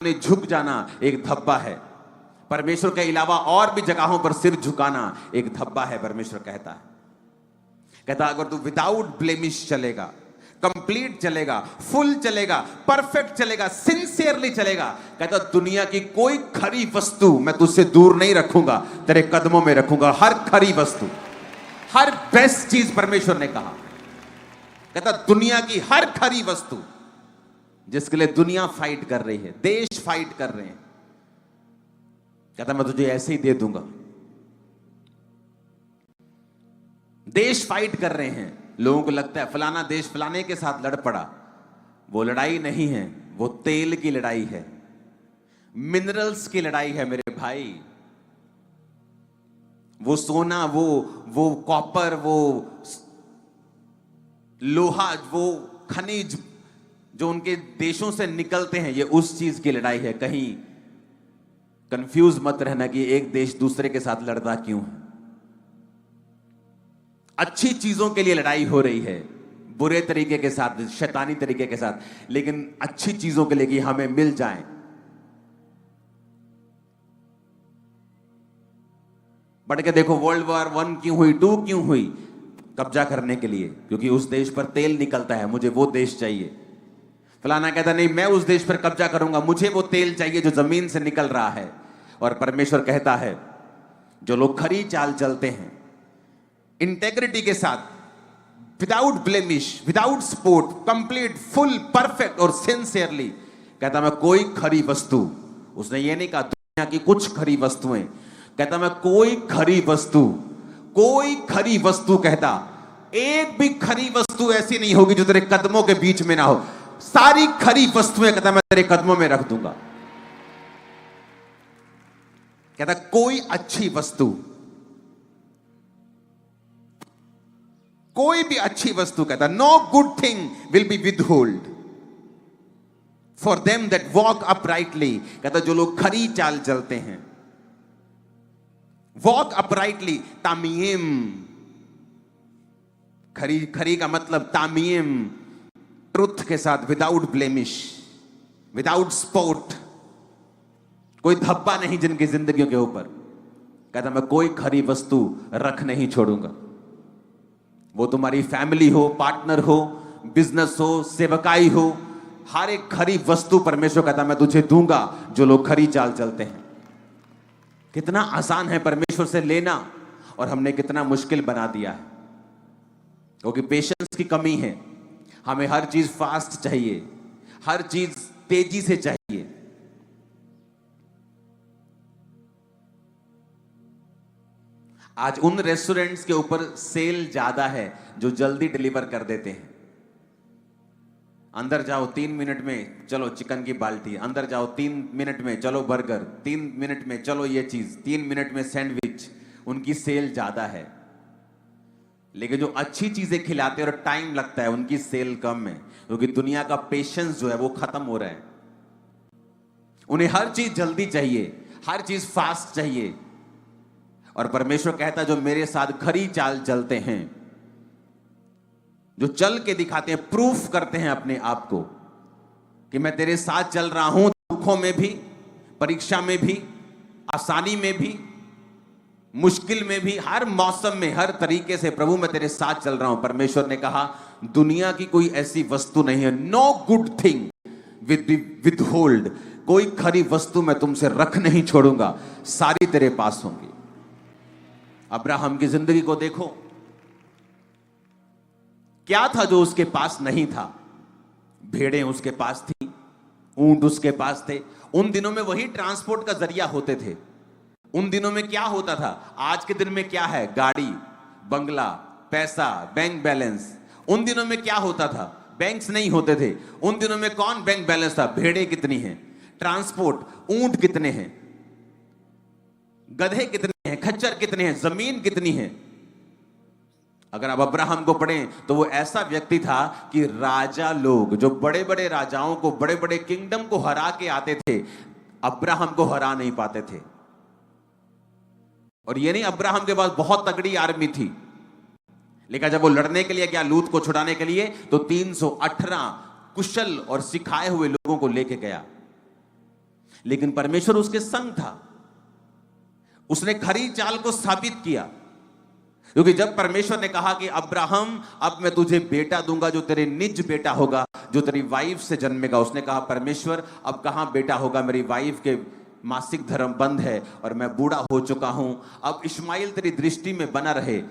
ने झुक जाना एक धब्बा है। परमेश्वर के अलावा और भी जगहों पर सिर झुकाना एक धब्बा है। परमेश्वर कहता है, अगर तू विदाउट ब्लेमिश चलेगा, कंप्लीट चलेगा, फुल चलेगा, परफेक्ट चलेगा, सिंसियरली चलेगा, कहता दुनिया की कोई खरी वस्तु मैं तुझसे दूर नहीं रखूंगा, तेरे कदमों में रखूंगा। हर खरी वस्तु, हर बेस्ट चीज परमेश्वर ने कहा। कहता दुनिया की हर खरी वस्तु जिसके लिए दुनिया फाइट कर रही है, देश फाइट कर रहे हैं, कहता मैं तुझे ऐसे ही दे दूंगा। देश फाइट कर रहे हैं, लोगों को लगता है फलाना देश फलाने के साथ लड़ पड़ा। वो लड़ाई नहीं है, वो तेल की लड़ाई है, मिनरल्स की लड़ाई है मेरे भाई। वो सोना, वो कॉपर, वो लोहा, वो खनिज जो उनके देशों से निकलते हैं, ये उस चीज की लड़ाई है। कहीं कंफ्यूज मत रहना कि एक देश दूसरे के साथ लड़ता क्यों है। अच्छी चीजों के लिए लड़ाई हो रही है, बुरे तरीके के साथ, शैतानी तरीके के साथ, लेकिन अच्छी चीजों के लिए कि हमें मिल जाए। पढ़ के देखो, वर्ल्ड वॉर 1 क्यों हुई, 2 क्यों हुई? कब्जा करने के लिए, क्योंकि उस देश पर तेल निकलता है, मुझे वो देश चाहिए। फलाना कहता नहीं, मैं उस देश पर कब्जा करूंगा, मुझे वो तेल चाहिए जो जमीन से निकल रहा है। और परमेश्वर कहता है जो लोग खरी चाल चलते हैं, इंटेग्रिटी के साथ, without blemish, without spot, complete, full, perfect और सिंसियरली, कहता मैं कोई खरी वस्तु, उसने ये नहीं कहा दुनिया की कुछ खरी वस्तुएं, कहता मैं कोई खरी वस्तु, कोई खरी वस्तु, कहता एक भी खरी वस्तु ऐसी नहीं होगी जो तेरे कदमों के बीच में ना हो। सारी खरी वस्तुएं कहता मैं तेरे कदमों में रख दूंगा। कहता कोई अच्छी वस्तु, कोई भी अच्छी वस्तु, कहता no good thing will be withhold for them that walk uprightly. कहता जो लोग खरी चाल चलते हैं, वॉक अपराइटली, तामीम, खरी का मतलब तामीम, ट्रुथ के साथ, विदाउट ब्लेमिश, विदाउट स्पॉट, कोई धब्बा नहीं जिनकी जिंदगियों के ऊपर। कहता मैं कोई खरी वस्तु रख नहीं छोड़ूंगा। वो तुम्हारी फैमिली हो, पार्टनर हो, बिजनेस हो, सेवकाई हो, हर एक खरी वस्तु परमेश्वर कहता मैं तुझे दूंगा जो लोग खरी चाल चलते हैं। कितना आसान है परमेश्वर से लेना, और हमने कितना मुश्किल बना दिया है, क्योंकि पेशेंस की कमी है। हमें हर चीज फास्ट चाहिए, हर चीज तेजी से चाहिए। आज उन रेस्टोरेंट्स के ऊपर सेल ज्यादा है जो जल्दी डिलीवर कर देते हैं। अंदर जाओ 3 मिनट में चलो चिकन की बाल्टी, अंदर जाओ 3 मिनट में चलो बर्गर, 3 मिनट में चलो ये चीज, 3 मिनट में सैंडविच। उनकी सेल ज्यादा है, लेकिन जो अच्छी चीजें खिलाते हैं और टाइम लगता है, उनकी सेल कम है, क्योंकि दुनिया का पेशेंस जो है वो खत्म हो रहा है। उन्हें हर चीज जल्दी चाहिए, हर चीज फास्ट चाहिए। और परमेश्वर कहता है जो मेरे साथ खरी चाल चलते हैं, जो चल के दिखाते हैं, प्रूफ करते हैं अपने आप को कि मैं तेरे साथ चल रहा हूं, दुखों में भी, परीक्षा में भी, आसानी में भी, मुश्किल में भी, हर मौसम में, हर तरीके से प्रभु मैं तेरे साथ चल रहा हूं। परमेश्वर ने कहा दुनिया की कोई ऐसी वस्तु नहीं है, नो गुड थिंग विदहोल्ड, कोई खरी वस्तु मैं तुमसे रख नहीं छोड़ूंगा, सारी तेरे पास होंगी। अब्राहम की जिंदगी को देखो, क्या था जो उसके पास नहीं था? भेड़ें उसके पास थी, ऊंट उसके पास थे। उन दिनों में वही ट्रांसपोर्ट का जरिया होते थे। उन दिनों में क्या होता था? आज के दिन में क्या है? गाड़ी, बंगला, पैसा, बैंक बैलेंस। उन दिनों में क्या होता था? बैंक्स नहीं होते थे। उन दिनों में कौन बैंक बैलेंस था? भेड़ें कितनी हैं, ट्रांसपोर्ट, ऊंट कितने हैं, गधे कितने हैं, खच्चर कितने हैं, जमीन कितनी है। अगर आप अब्राहम को पढ़ें तो वो ऐसा व्यक्ति था कि राजा लोग, जो बड़े बड़े राजाओं को, बड़े बड़े किंगडम को हरा के आते थे, अब्राहम को हरा नहीं पाते थे। और ये नहीं अब्राहम के पास बहुत तगड़ी आर्मी थी, लेकिन जब वो लड़ने के लिए गया लूत को छुड़ाने के लिए, तो 318 कुशल और सिखाए हुए लोगों को लेके गया। लेकिन परमेश्वर उसके संग था। उसने खरी चाल को साबित किया, क्योंकि जब परमेश्वर ने कहा कि अब्राहम अब मैं तुझे बेटा दूंगा जो तेरे निज बेटा होगा, जो तेरी वाइफ से जन्मेगा। उसने कहा परमेश्वर अब कहां बेटा होगा, मेरी वाइफ के मासिक धर्म बंद है और मैं बूढ़ा हो चुका हूं, अब इश्माइल तेरी दृष्टि में बना रहे।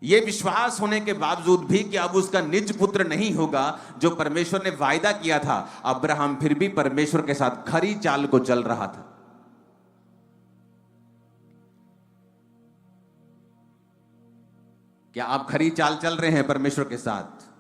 यह विश्वास होने के बावजूद भी कि अब उसका निज पुत्र नहीं होगा जो परमेश्वर ने वायदा किया था, अब्राहम फिर भी परमेश्वर के साथ खरी चाल को चल रहा था। क्या आप खरी चाल चल रहे हैं परमेश्वर के साथ?